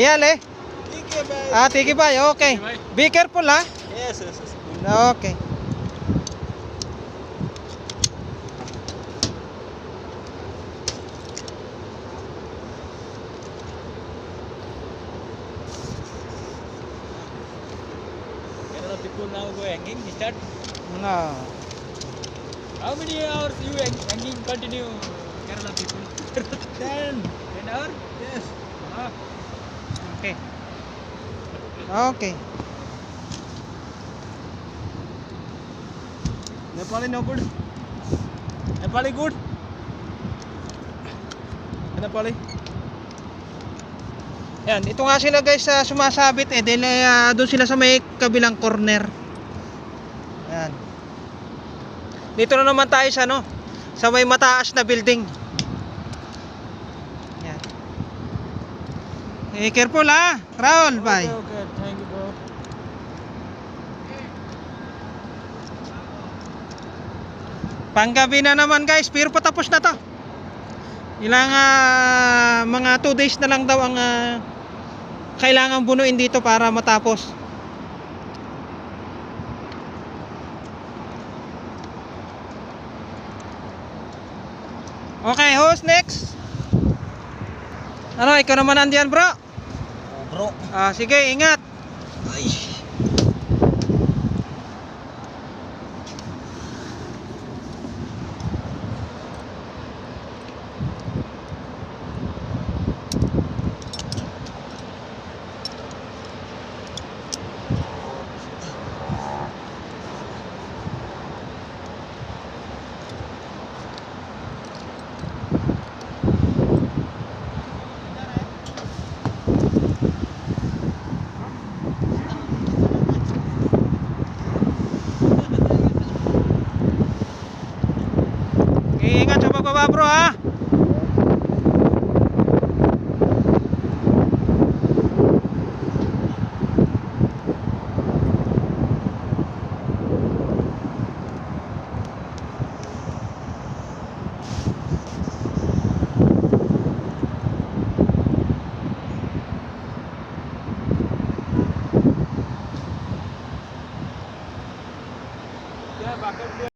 Yale. ठीक है भाई. ठीक है भाई. Okay. Be careful ha. Yes, yes, yes. Okay. Kerala people now go hanging. Start. No. How many hours you hanging continue? Kerala people. 10. 10 hours? Yes. Ah. Okay. Okay. Nepali no good. Nepali good. Nepali. Yan, ito nga sila guys sa sumasabit dahil doon sila sa may kabilang corner. Yan. Dito na naman tayo sa sa may mataas na building. Yan. Careful ha. Raul, bye. Okay, thank you bro. Panggabi na naman guys, pero patapos na to. Ilang mga 2 days na lang daw ang kailangan bunuin dito para matapos. Okay, who's next? Ano, ikaw naman andiyan bro? Bro. Sige, ingat. Ay. Ingat sa pagbaba bro ha.